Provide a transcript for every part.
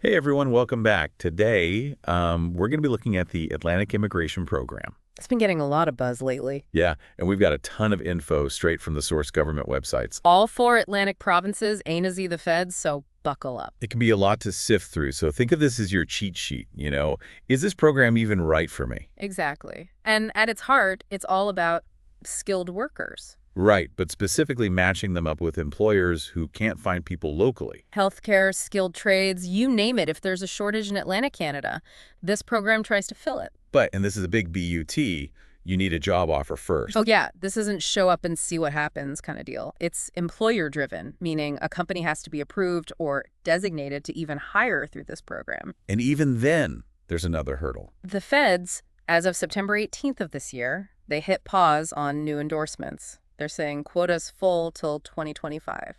Hey everyone, welcome back. Today, we're going to be looking at the Atlantic Immigration Program. It's been getting a lot of buzz lately. Yeah, and we've got a ton of info straight from the source government websites. All four Atlantic provinces, A to Z the feds, so buckle up. It can be a lot to sift through, so think of this as your cheat sheet, Is this program even right for me? Exactly. And at its heart, it's all about skilled workers. Right, but specifically matching them up with employers who can't find people locally. Healthcare, skilled trades, you name it. If there's a shortage in Atlantic Canada, this program tries to fill it. But, and this is a big BUT, you need a job offer first. Oh yeah, this isn't show up and see what happens kind of deal. It's employer-driven, meaning a company has to be approved or designated to even hire through this program. And even then, there's another hurdle. The feds, as of September 18th of this year, they hit pause on new endorsements. They're saying quotas full till 2025.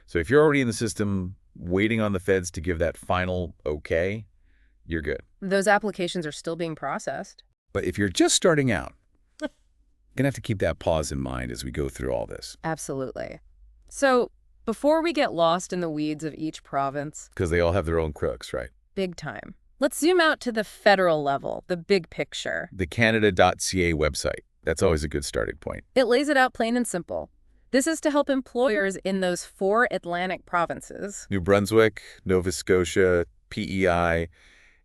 So if you're already in the system waiting on the feds to give that final okay, you're good. Those applications are still being processed. But if you're just starting out, you're going to have to keep that pause in mind as we go through all this. Absolutely. So before we get lost in the weeds of each province, Because they all have their own crooks, right? big time, let's zoom out to the federal level, the big picture. The Canada.ca website. That's always a good starting point. It lays it out plain and simple. This is to help employers in those four Atlantic provinces. New Brunswick, Nova Scotia, PEI,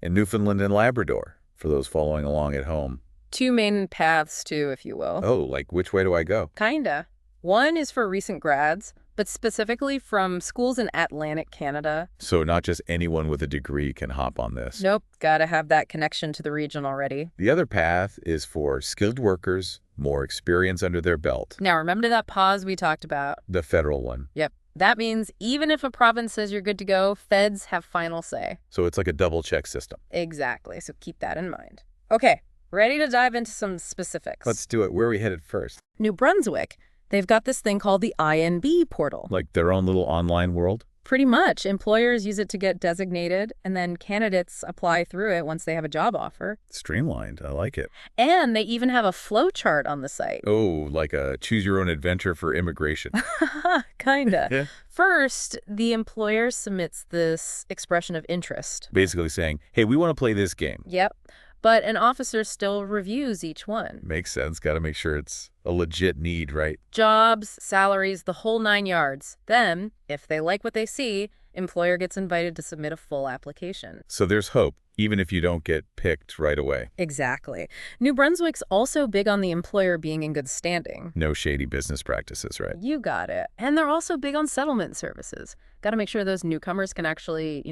and Newfoundland and Labrador, for those following along at home. Two main paths too, if you will. Oh, like which way do I go? Kinda. One is for recent grads, but specifically from schools in Atlantic Canada. So not just anyone with a degree can hop on this. Nope, gotta have that connection to the region already. The other path is for skilled workers, more experience under their belt. Now remember that pause we talked about? The federal one. Yep. That means even if a province says you're good to go, feds have final say. So it's like a double-check system. Exactly, so keep that in mind. Okay, ready to dive into some specifics. Let's do it. Where are we headed first? New Brunswick, they've got this thing called the INB portal. Like their own little online world? Pretty much. Employers use it to get designated, and then candidates apply through it once they have a job offer. Streamlined. I like it. And they even have a flow chart on the site. Oh, like a choose-your-own-adventure for immigration. Kinda. Yeah. First, the employer submits this expression of interest. Basically saying, hey, we want to play this game. Yep. But an officer still reviews each one. Makes sense. Got to make sure it's a legit need, right? Jobs, salaries, the whole 9 yards. Then, if they like what they see, employer gets invited to submit a full application. So there's hope, even if you don't get picked right away. Exactly. New Brunswick's also big on the employer being in good standing. No shady business practices, right? You got it. And they're also big on settlement services. Got to make sure those newcomers can actually,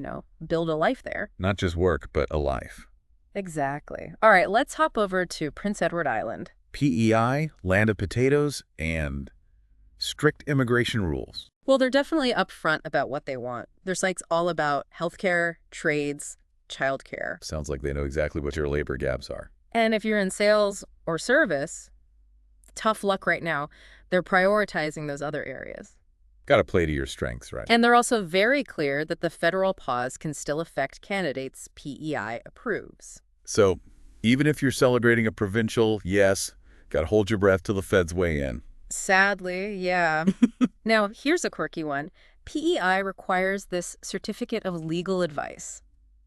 build a life there. Not just work, but a life. Exactly. All right, let's hop over to Prince Edward Island. PEI, land of potatoes, and strict immigration rules. Well, they're definitely upfront about what they want. Their site's all about healthcare, trades, childcare. Sounds like they know exactly what your labor gaps are. And if you're in sales or service, tough luck right now. They're prioritizing those other areas. Got to play to your strengths, right? And they're also very clear that the federal pause can still affect candidates PEI approves. So even if you're celebrating a provincial, yes, got to hold your breath till the feds weigh in. Sadly, yeah. Now, here's a quirky one. PEI requires this certificate of legal advice.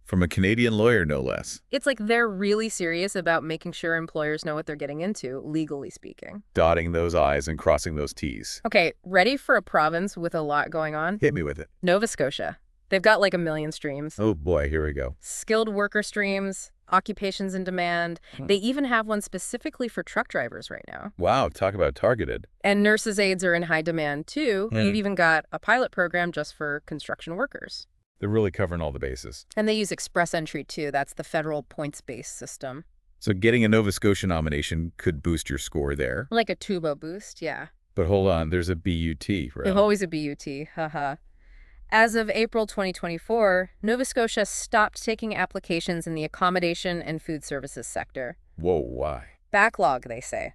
From a Canadian lawyer, no less. It's like they're really serious about making sure employers know what they're getting into, legally speaking. Dotting those I's and crossing those T's. Okay, ready for a province with a lot going on? Hit me with it. Nova Scotia. They've got like 1 million streams. Oh boy, here we go. Skilled worker streams, occupations in demand. They even have one specifically for truck drivers right now. Wow, talk about targeted. And nurses' aides are in high demand too. They've even got a pilot program just for construction workers. They're really covering all the bases. And they use express entry too. That's the federal points-based system. So getting a Nova Scotia nomination could boost your score there. Like a turbo boost, yeah. But hold on, there's a BUT, right? There's always a BUT, haha. As of April 2024, Nova Scotia stopped taking applications in the accommodation and food services sector. Whoa, why? Backlog, they say.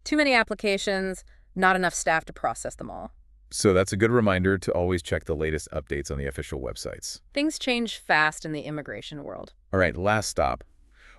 Too many applications, not enough staff to process them all. So that's a good reminder to always check the latest updates on the official websites. Things change fast in the immigration world. All right, last stop.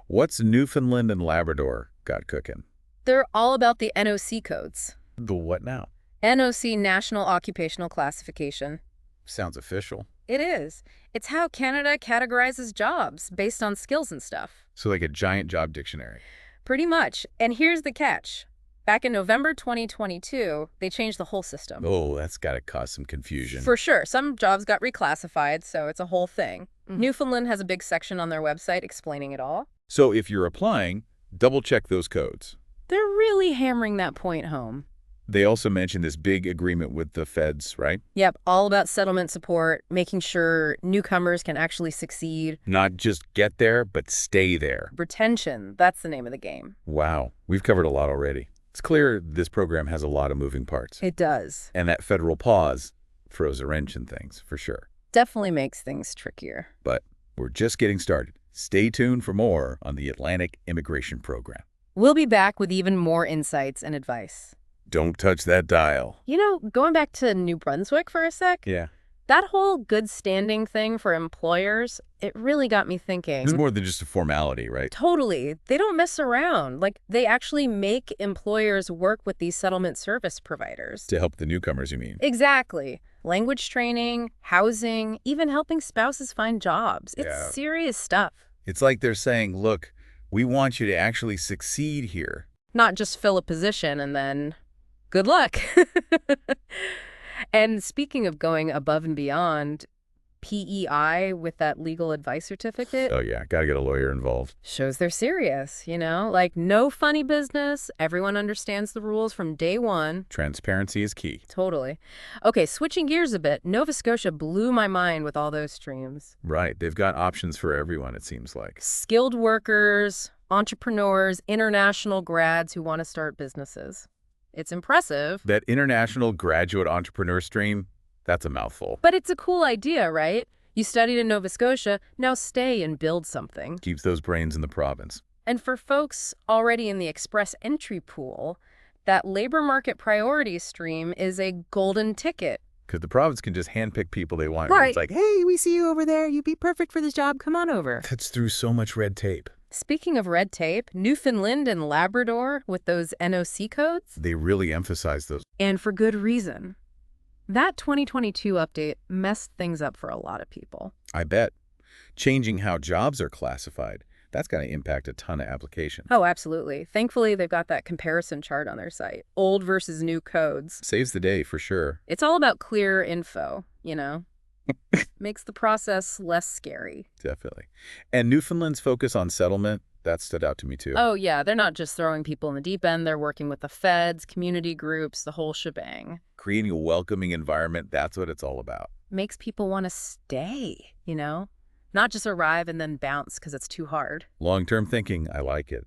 What's Newfoundland and Labrador got cooking? They're all about the NOC codes. The what now? NOC, National Occupational Classification. Sounds official. It is. It's how Canada categorizes jobs based on skills and stuff. So like a giant job dictionary. Pretty much. And here's the catch. Back in November 2022, they changed the whole system. Oh, that's got to cause some confusion. For sure. Some jobs got reclassified, so it's a whole thing. Newfoundland has a big section on their website explaining it all. So if you're applying, double-check those codes. They're really hammering that point home. They also mentioned this big agreement with the feds, right? Yep, all about settlement support, making sure newcomers can actually succeed. Not just get there, but stay there. Retention, that's the name of the game. Wow, we've covered a lot already. It's clear this program has a lot of moving parts. It does. And that federal pause throws a wrench in things, for sure. Definitely makes things trickier. But we're just getting started. Stay tuned for more on the Atlantic Immigration Program. We'll be back with even more insights and advice. Don't touch that dial. You know, going back to New Brunswick for a sec, Yeah. that whole good standing thing for employers, it really got me thinking. It's more than just a formality, right? Totally. They don't mess around. Like, they actually make employers work with these settlement service providers. To help the newcomers, you mean? Exactly. Language training, housing, even helping spouses find jobs. It's Yeah. serious stuff. It's like they're saying, look, we want you to actually succeed here. Not just fill a position and then good luck. And speaking of going above and beyond, PEI with that legal advice certificate Oh, yeah, got to get a lawyer involved. shows they're serious, you know? Like, no funny business. Everyone understands the rules from day one. Transparency is key. Totally. Okay, switching gears a bit, Nova Scotia blew my mind with all those streams. Right. They've got options for everyone, it seems like. Skilled workers, entrepreneurs, international grads who want to start businesses. It's impressive. That international graduate entrepreneur stream, that's a mouthful. But it's a cool idea, right? You studied in Nova Scotia, now stay and build something. Keeps those brains in the province. And for folks already in the express entry pool, that labor market priorities stream is a golden ticket. Because the province can just handpick people they want. Right. It's like, Hey, we see you over there. You'd be perfect for this job. Come on over. that's through so much red tape. Speaking of red tape, Newfoundland and Labrador with those NOC codes, They really emphasize those. and for good reason. That 2022 update messed things up for a lot of people. I bet. Changing how jobs are classified, that's going to impact a ton of applications. Oh, absolutely. Thankfully, they've got that comparison chart on their site. Old versus new codes. Saves the day, for sure. It's all about clear info, you know? Makes the process less scary. Definitely. And Newfoundland's focus on settlement, that stood out to me too. Oh, yeah, they're not just throwing people in the deep end. They're working with the feds, community groups, the whole shebang. Creating a welcoming environment, that's what it's all about. Makes people want to stay, you know? Not just arrive and then bounce because it's too hard. Long-term thinking, I like it.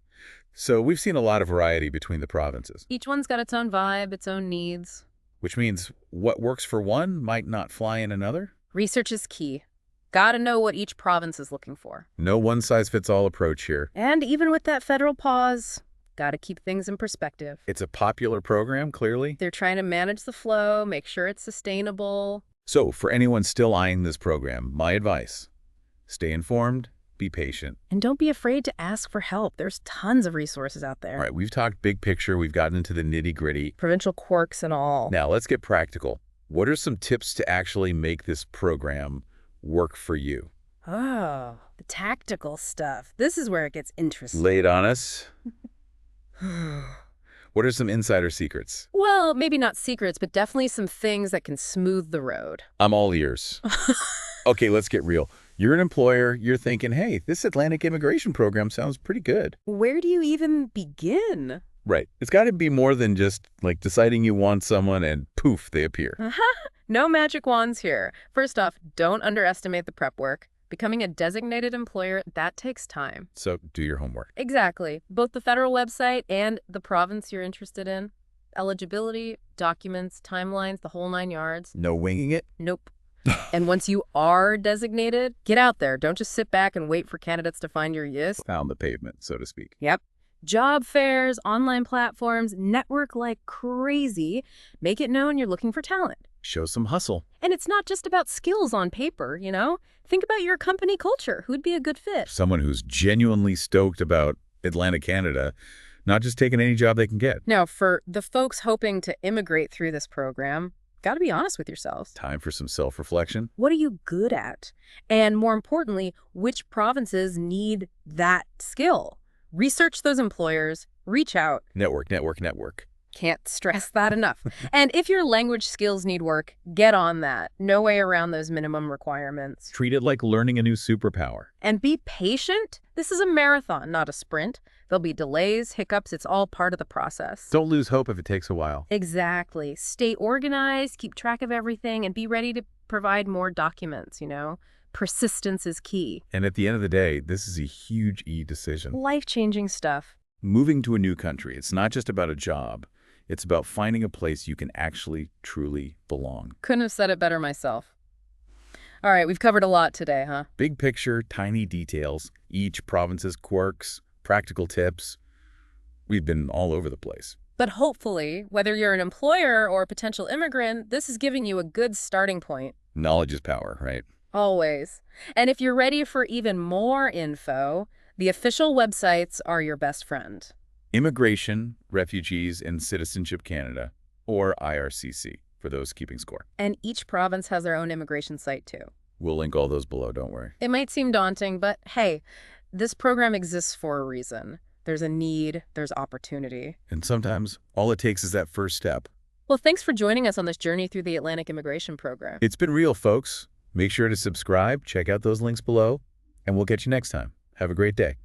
So we've seen a lot of variety between the provinces, Each one's got its own vibe, its own needs. which means what works for one might not fly in another. Research is key. Gotta know what each province is looking for. No one-size-fits-all approach here. And even with that federal pause, gotta keep things in perspective. It's a popular program, clearly. They're trying to manage the flow, make sure it's sustainable. So for anyone still eyeing this program, my advice, stay informed, be patient. And don't be afraid to ask for help. There's tons of resources out there. All right, we've talked big picture. We've gotten into the nitty-gritty. Provincial quirks and all. Now let's get practical. What are some tips to actually make this program work for you? Oh, the tactical stuff. This is where it gets interesting. Lay it on us. What are some insider secrets? Well, maybe not secrets, but definitely some things that can smooth the road. I'm all ears. Okay, let's get real. You're an employer. You're thinking, hey, this Atlantic immigration program sounds pretty good. Where do you even begin? Right. It's got to be more than just like deciding you want someone and poof, they appear. No magic wands here. First off, don't underestimate the prep work. Becoming a designated employer, that takes time. So do your homework. Exactly. Both the federal website and the province you're interested in. Eligibility, documents, timelines, the whole 9 yards. No winging it? Nope. And once you are designated, get out there. Don't just sit back and wait for candidates to find your yes. Pound the pavement, so to speak. Yep. Job fairs, online platforms, network like crazy. Make it known you're looking for talent. Show some hustle. And it's not just about skills on paper, you know? Think about your company culture. Who'd be a good fit? Someone who's genuinely stoked about Atlantic Canada, not just taking any job they can get. Now, for the folks hoping to immigrate through this program, Got to be honest with yourselves. Time for some self-reflection. What are you good at? And more importantly, which provinces need that skill? Research those employers, reach out. Network, network, network. Can't stress that enough. And if your language skills need work, get on that. No way around those minimum requirements. Treat it like learning a new superpower. And be patient. This is a marathon, not a sprint. There'll be delays, hiccups. It's all part of the process. Don't lose hope if it takes a while. Exactly. Stay organized, keep track of everything, and be ready to provide more documents, Persistence is key. And at the end of the day, this is a huge decision. Life-changing stuff. Moving to a new country, it's not just about a job. It's about finding a place you can actually, truly belong. Couldn't have said it better myself. All right, we've covered a lot today, huh? Big picture, tiny details, each province's quirks, practical tips. We've been all over the place. But hopefully, whether you're an employer or a potential immigrant, this is giving you a good starting point. Knowledge is power, right? Always. And if you're ready for even more info, the official websites are your best friend. Immigration, Refugees, and Citizenship Canada, or IRCC, for those keeping score. And each province has their own immigration site, too. We'll link all those below, don't worry. It might seem daunting, but hey, this program exists for a reason. There's a need, there's opportunity. And sometimes all it takes is that first step. Well, thanks for joining us on this journey through the Atlantic Immigration Program. It's been real, folks. Make sure to subscribe, check out those links below, and we'll catch you next time. Have a great day.